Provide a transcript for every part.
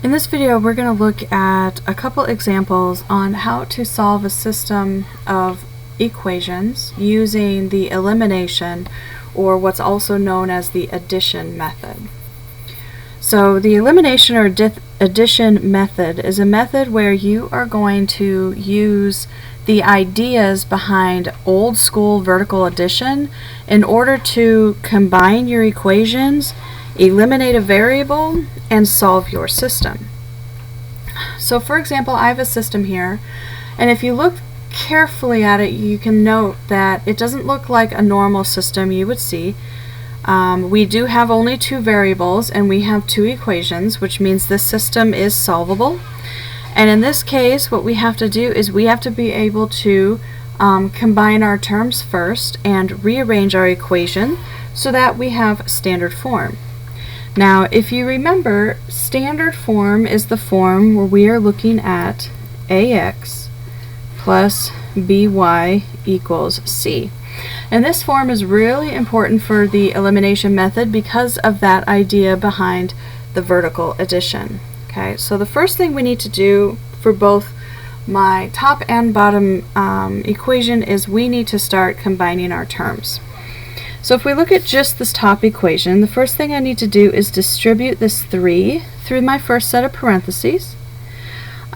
In this video, we're going to look at a couple examples on how to solve a system of equations using the elimination, or what's also known as the addition method. So the elimination or addition method is a method where you are going to use the ideas behind old school vertical addition in order to combine your equations, eliminate a variable, and solve your system. So for example, I have a system here, and if you look carefully at it, you can note that it doesn't look like a normal system you would see. We do have only two variables and we have two equations, which means this system is solvable. And in this case, what we have to do is we have to be able to combine our terms first and rearrange our equation so that we have standard form. Now, if you remember, standard form is the form where we are looking at ax plus by equals c. And this form is really important for the elimination method because of that idea behind the vertical addition. Okay, so the first thing we need to do for both my top and bottom equation is we need to start combining our terms. So if we look at just this top equation, the first thing I need to do is distribute this 3 through my first set of parentheses.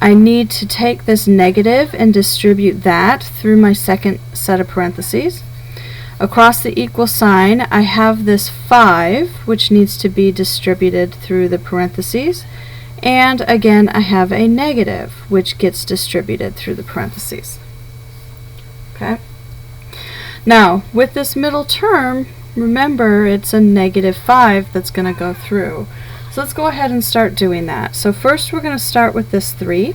I need to take this negative and distribute that through my second set of parentheses. Across the equal sign, I have this 5, which needs to be distributed through the parentheses. And again, I have a negative, which gets distributed through the parentheses. Okay. Now, with this middle term, remember it's a -5 that's going to go through. So let's go ahead and start doing that. So first we're going to start with this 3.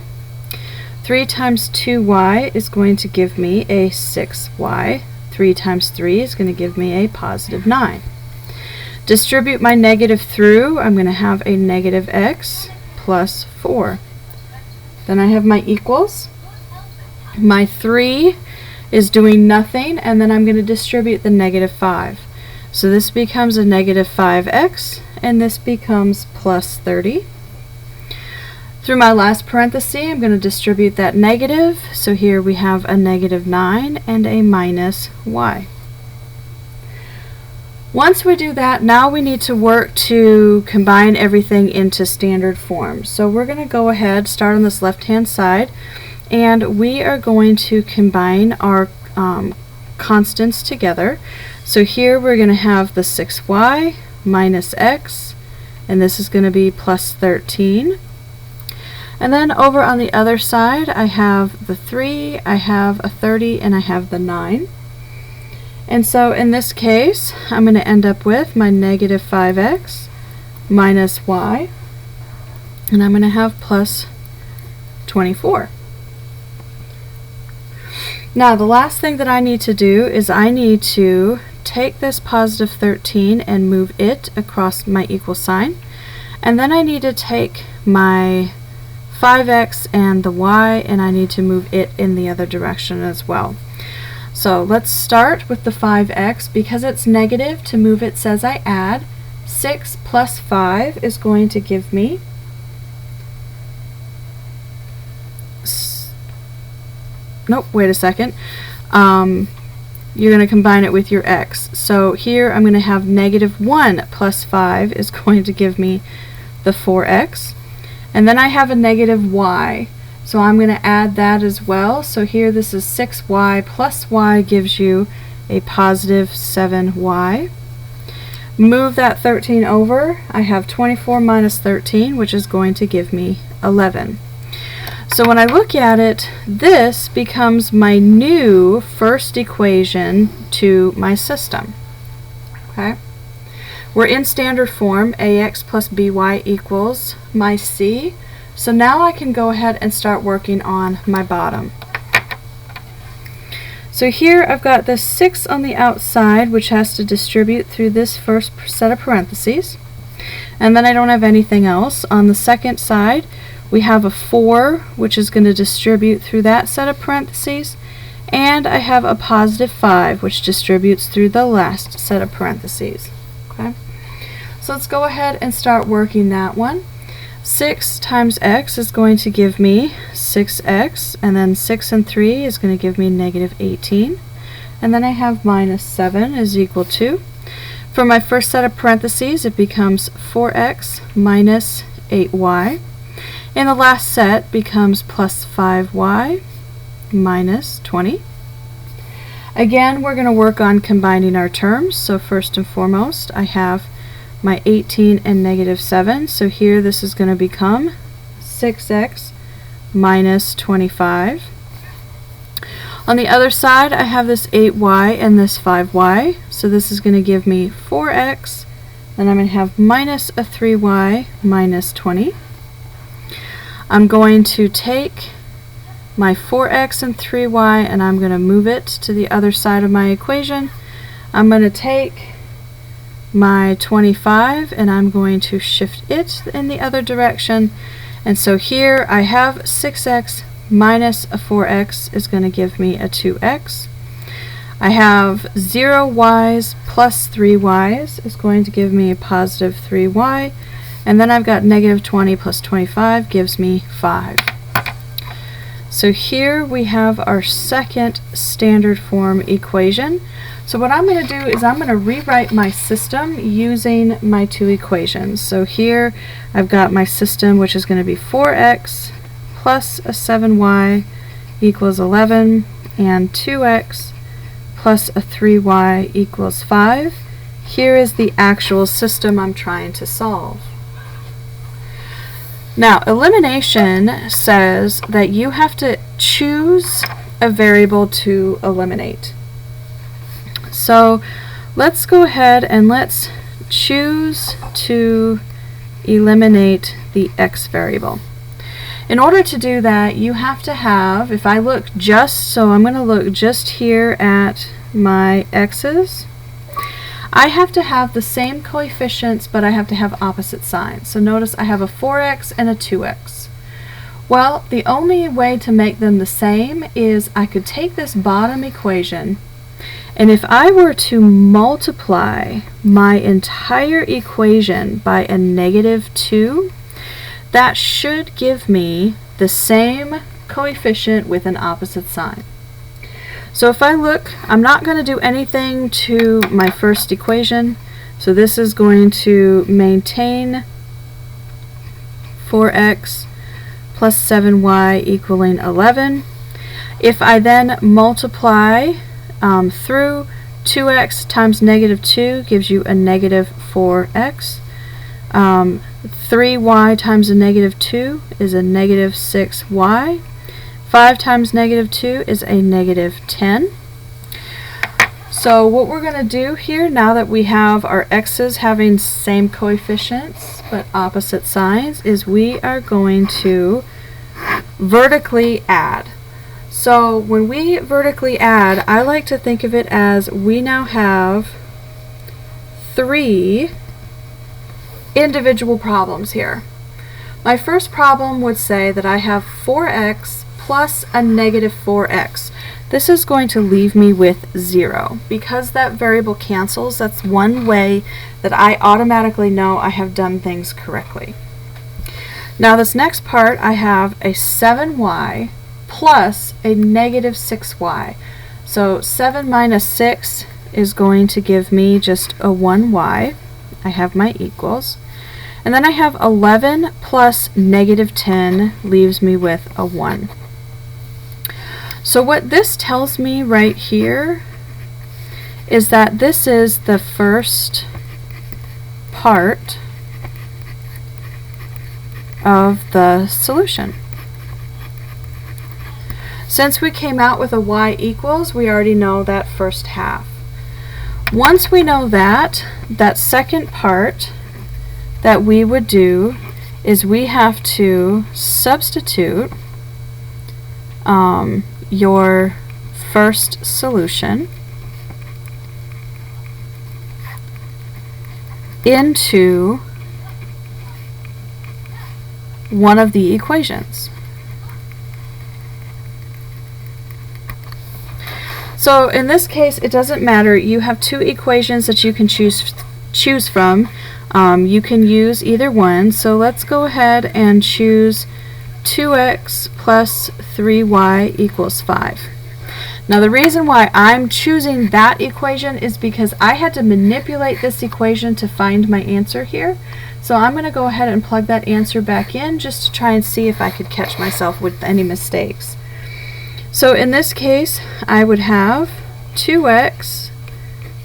3 times 2y is going to give me a 6y. 3 times 3 is going to give me a positive 9. Distribute my negative through, I'm going to have a -x plus 4. Then I have my equals. My 3 is doing nothing, and then I'm going to distribute the -5. So this becomes a -5x, and this becomes plus 30. Through my last parenthesis, I'm going to distribute that negative, so here we have a -9 and a minus y. Once we do that, now we need to work to combine everything into standard form. So we're going to go ahead, start on this left-hand side, and we are going to combine our constants together. So here we're going to have the 6y minus x, and this is going to be plus 13. And then over on the other side, I have the 3, I have a 30, and I have the 9. And so in this case, I'm going to end up with my -5x minus y, and I'm going to have plus 24. Now the last thing that I need to do is I need to take this positive 13 and move it across my equal sign, and then I need to take my 5x and the y, and I need to move it in the other direction as well. So let's start with the 5x. Because it's negative, to move it says I add. 6 plus 5 is going to give me nope, wait a second. You're going to combine it with your x. So here I'm going to have -1 plus 5 is going to give me the 4x. And then I have a -y. So I'm going to add that as well. So here this is 6y plus y gives you a positive 7y. Move that 13 over. I have 24 minus 13, which is going to give me 11. So when I look at it, this becomes my new first equation to my system. Okay? We're in standard form, ax plus by equals my c. So now I can go ahead and start working on my bottom. So here I've got this 6 on the outside, which has to distribute through this first set of parentheses. And then I don't have anything else. On the second side, we have a 4, which is going to distribute through that set of parentheses. And I have a positive 5, which distributes through the last set of parentheses. Okay? So let's go ahead and start working that one. 6 times x is going to give me 6x, and then 6 and 3 is going to give me negative 18. And then I have minus 7 is equal to, for my first set of parentheses, it becomes 4x minus 8y. And the last set becomes plus 5y minus 20. Again, we're going to work on combining our terms. So first and foremost, I have my 18 and negative 7. So here this is going to become 6x minus 25. On the other side, I have this 8y and this 5y. So this is going to give me 4x. Then I'm going to have minus a 3y minus 20. I'm going to take my 4x and 3y and I'm going to move it to the other side of my equation. I'm going to take my 25 and I'm going to shift it in the other direction. And so here I have 6x minus a 4x is going to give me a 2x. I have 0 y's plus 3 y's is going to give me a positive 3y. And then I've got negative 20 plus 25 gives me 5. So here we have our second standard form equation. So what I'm going to do is I'm going to rewrite my system using my two equations. So here I've got my system, which is going to be 4x plus a 7y equals 11, and 2x plus a 3y equals 5. Here is the actual system I'm trying to solve. Now, elimination says that you have to choose a variable to eliminate. So let's go ahead and let's choose to eliminate the x variable. In order to do that, you have to have, if I look just, so I'm going to look just here at my x's, I have to have the same coefficients, but I have to have opposite signs. So notice I have a 4x and a 2x. Well, the only way to make them the same is I could take this bottom equation, and if I were to multiply my entire equation by a negative 2, that should give me the same coefficient with an opposite sign. So if I look, I'm not going to do anything to my first equation. So this is going to maintain 4x plus 7y equaling 11. If I then multiply through 2x times negative 2 gives you a negative 4x. 3y times a negative 2 is a negative 6y. 5 times negative 2 is a negative 10. So what we're going to do here, now that we have our x's having same coefficients but opposite signs, is we are going to vertically add. So when we vertically add, I like to think of it as we now have 3 individual problems here. My first problem would say that I have 4x plus a negative 4x. This is going to leave me with 0. Because that variable cancels, that's one way that I automatically know I have done things correctly. Now this next part, I have a 7y plus a negative 6y. So 7 minus 6 is going to give me just a 1y. I have my equals. And then I have 11 plus negative 10 leaves me with a 1. So what this tells me right here is that this is the first part of the solution. Since we came out with a y equals, we already know that first half. Once we know that, that second part that we would do is we have to substitute your first solution into one of the equations. So in this case, it doesn't matter. You have two equations that you can choose from. You can use either one, so let's go ahead and choose 2x plus 3y equals 5. Now the reason why I'm choosing that equation is because I had to manipulate this equation to find my answer here. So I'm going to go ahead and plug that answer back in just to try and see if I could catch myself with any mistakes. So in this case, I would have 2x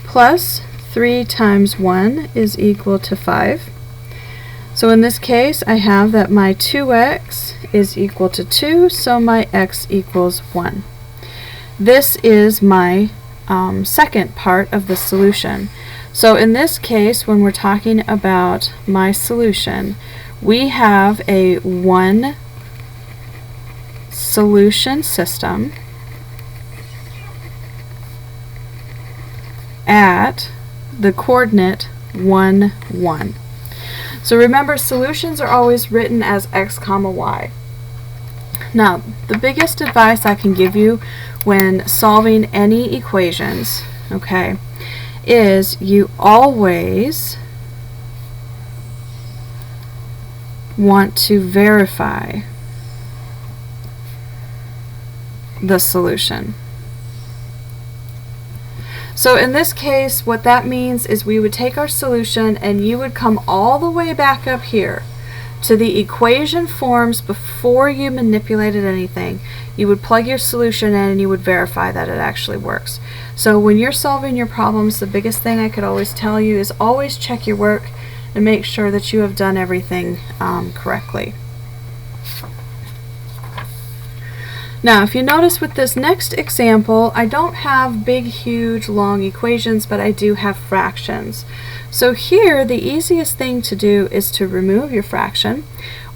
plus 3 times 1 is equal to 5. So in this case, I have that my 2x is equal to 2, so my x equals 1. This is my second part of the solution. So in this case, when we're talking about my solution, we have a one solution system at the coordinate 1, 1. So remember, solutions are always written as x comma y. Now, the biggest advice I can give you when solving any equations, okay, is you always want to verify the solution. So in this case, what that means is we would take our solution and you would come all the way back up here to the equation forms before you manipulated anything. You would plug your solution in and you would verify that it actually works. So when you're solving your problems, the biggest thing I could always tell you is always check your work and make sure that you have done everything correctly. Now, if you notice with this next example, I don't have big, huge, long equations, but I do have fractions. So here, the easiest thing to do is to remove your fraction.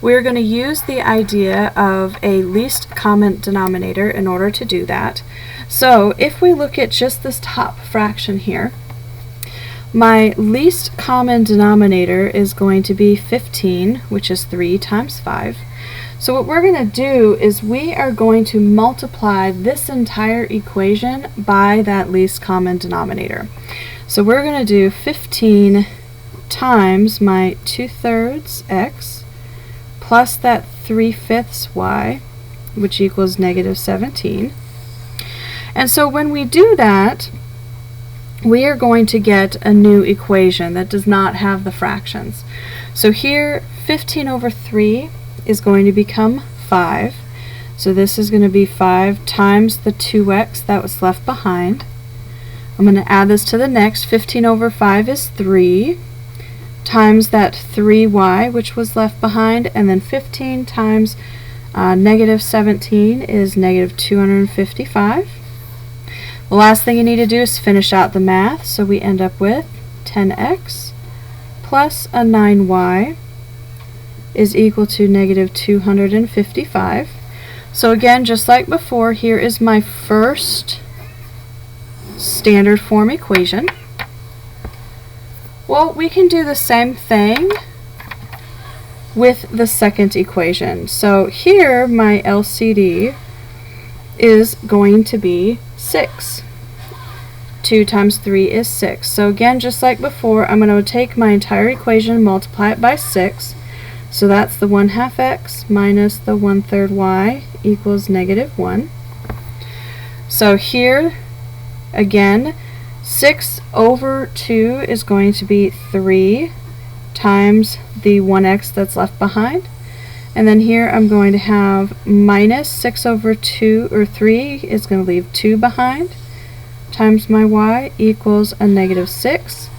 We're going to use the idea of a least common denominator in order to do that. So if we look at just this top fraction here, my least common denominator is going to be 15, which is 3 times 5. So what we're going to do is we are going to multiply this entire equation by that least common denominator. So we're going to do 15 times my 2/3 x plus that 3/5 y, which equals negative 17. And so when we do that, we are going to get a new equation that does not have the fractions. So here, 15 over 3 is going to become 5. So this is going to be 5 times the 2x that was left behind. I'm going to add this to the next. 15 over 5 is 3 times that 3y, which was left behind, and then 15 times negative 17 is negative 255. The last thing you need to do is finish out the math, so we end up with 10x plus a 9y is equal to negative 255. So again, just like before, here is my first standard form equation. Well, we can do the same thing with the second equation. So here, my LCD is going to be 6. 2 times 3 is 6. So again, just like before, I'm going to take my entire equation and multiply it by 6. So that's the 1/2 x minus the 1/3 y equals negative 1. So here, again, 6 over 2 is going to be 3 times the 1x that's left behind. And then here I'm going to have minus 6 over 2, or 3 is going to leave 2 behind, times my y equals a negative 6.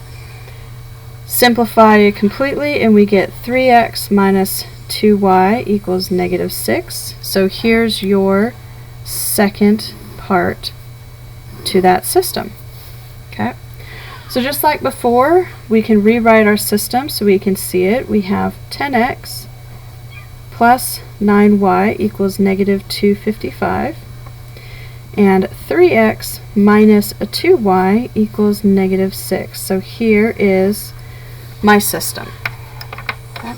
Simplify it completely and we get 3x minus 2y equals negative 6. So here's your second part to that system. Okay. So just like before, we can rewrite our system so we can see it. We have 10x plus 9y equals negative 255. And 3x minus a 2y equals negative 6. So here is my system. Okay.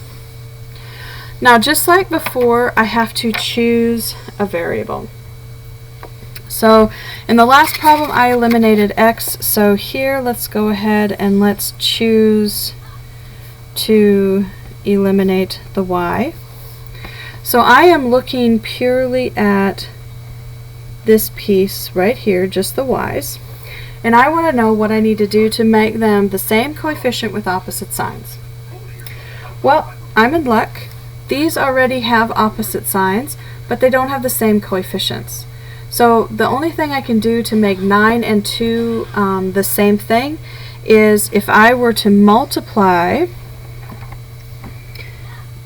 Now, just like before, I have to choose a variable. So in the last problem, I eliminated x. So here, let's go ahead and let's choose to eliminate the y. So I am looking purely at this piece right here, just the y's, and I want to know what I need to do to make them the same coefficient with opposite signs. Well, I'm in luck. These already have opposite signs, but they don't have the same coefficients. So the only thing I can do to make 9 and 2 the same thing is if I were to multiply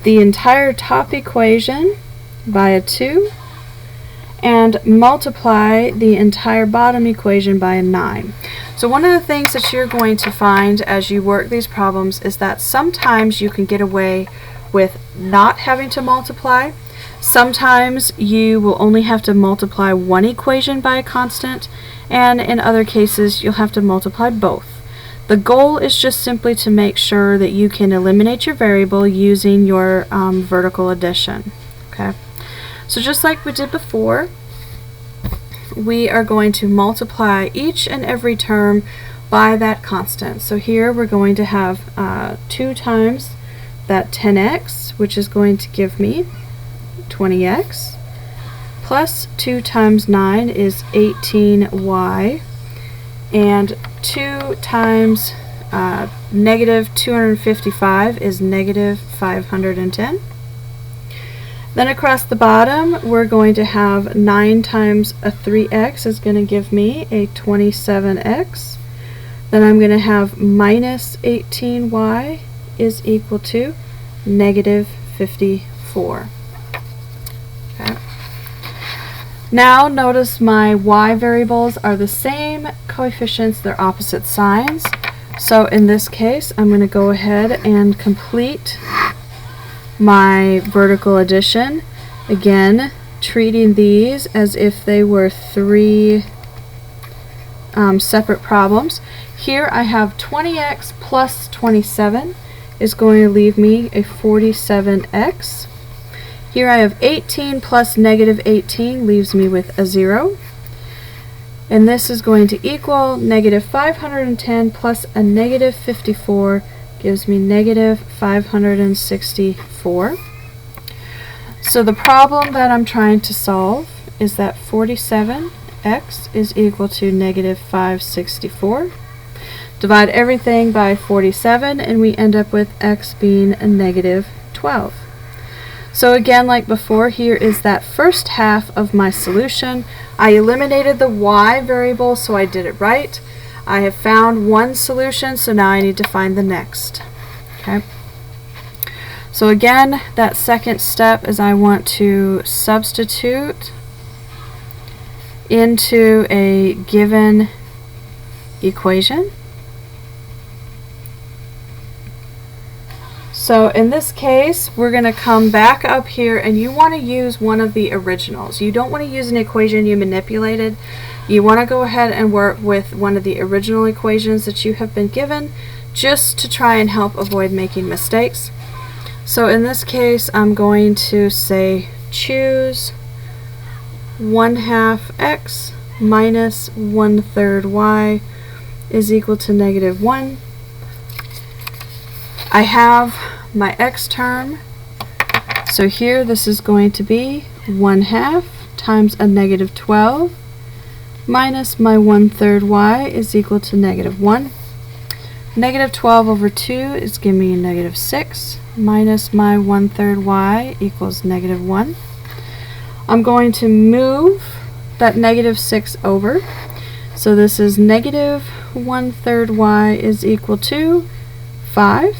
the entire top equation by a 2 and multiply the entire bottom equation by a 9. So one of the things that you're going to find as you work these problems is that sometimes you can get away with not having to multiply. Sometimes you will only have to multiply one equation by a constant, and in other cases you'll have to multiply both. The goal is just simply to make sure that you can eliminate your variable using your vertical addition. Okay. So just like we did before, we are going to multiply each and every term by that constant. So here we're going to have 2 times that 10x, which is going to give me 20x, plus 2 times 9 is 18y, and 2 times negative 255 is negative 510. Then across the bottom, we're going to have 9 times a 3x is going to give me a 27x. Then I'm going to have minus 18y is equal to negative 54. Okay. Now notice my y variables are the same coefficients, they're opposite signs. So in this case, I'm going to go ahead and complete my vertical addition, again treating these as if they were 3 separate problems. Here I have 20x plus 27 is going to leave me a 47x. Here I have 18 plus negative 18 leaves me with a 0. And this is going to equal negative 510 plus a negative 54 gives me negative 564. So the problem that I'm trying to solve is that 47x is equal to negative 564. Divide everything by 47 and we end up with x being a negative 12. So again, like before, here is that first half of my solution. I eliminated the y variable, so I did it right. I have found one solution, so now I need to find the next. Okay. So again, that second step is I want to substitute into a given equation. So in this case, we're going to come back up here, and you want to use one of the originals. You don't want to use an equation you manipulated. You want to go ahead and work with one of the original equations that you have been given, just to try and help avoid making mistakes. So in this case, I'm going to say choose 1/2 x minus 1/3 y is equal to negative 1. I have my x term, so here this is going to be 1/2 times a negative 12 minus my 1/3 y is equal to negative 1. Negative 12 over 2 is giving me a negative 6 minus my 1/3 y equals negative 1. I'm going to move that negative 6 over. So this is negative 1/3 y is equal to 5.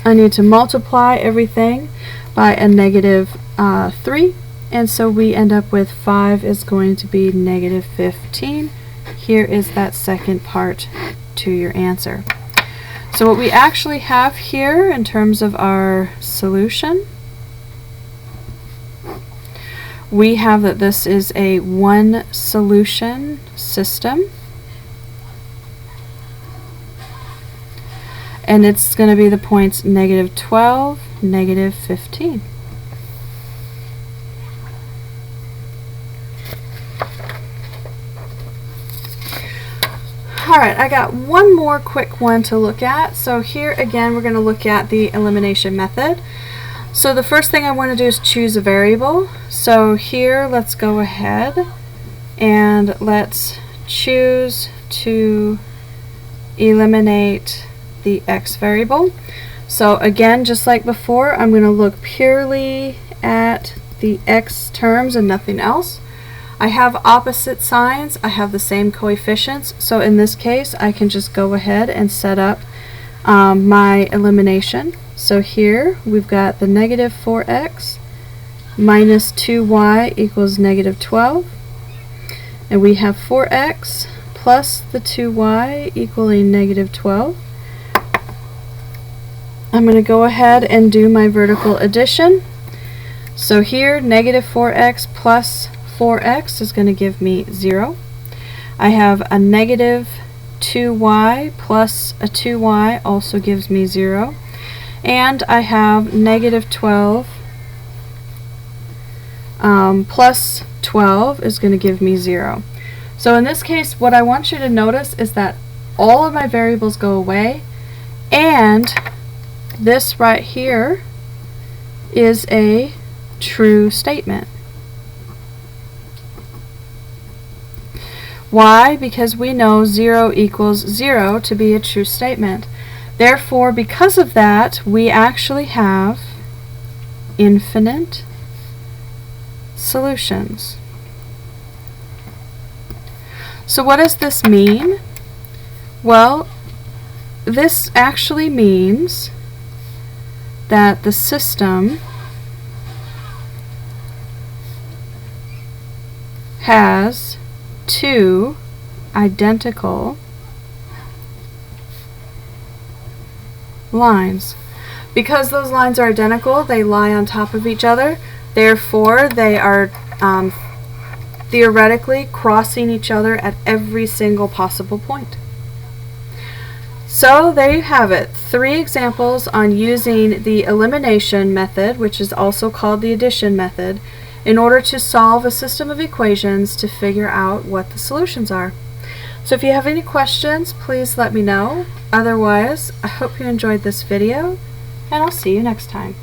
I need to multiply everything by a negative 3. And so we end up with 5 is going to be negative 15. Here is that second part to your answer. So what we actually have here in terms of our solution, we have that this is a one solution system, and it's going to be the points negative 12, negative 15. Alright, I got one more quick one to look at. So here again we're going to look at the elimination method. So the first thing I want to do is choose a variable. So here let's go ahead and let's choose to eliminate the x variable. So again, just like before, I'm going to look purely at the x terms and nothing else. I have opposite signs, I have the same coefficients, so in this case I can just go ahead and set up my elimination. So here we've got the negative 4x minus 2y equals negative 12, and we have 4x plus the 2y equaling negative 12. I'm going to go ahead and do my vertical addition. So here negative 4x plus 4x is going to give me 0. I have a negative 2y plus a 2y also gives me 0. And I have negative 12 plus 12 is going to give me 0. So in this case, what I want you to notice is that all of my variables go away, and this right here is a true statement. Why? Because we know 0 equals 0 to be a true statement. Therefore, because of that, we actually have infinite solutions. So what does this mean? Well, this actually means that the system has two identical lines. Because those lines are identical, they lie on top of each other. Therefore, they are theoretically crossing each other at every single possible point. So there you have it. 3 examples on using the elimination method, which is also called the addition method, in order to solve a system of equations to figure out what the solutions are. So if you have any questions, please let me know. Otherwise, I hope you enjoyed this video, and I'll see you next time.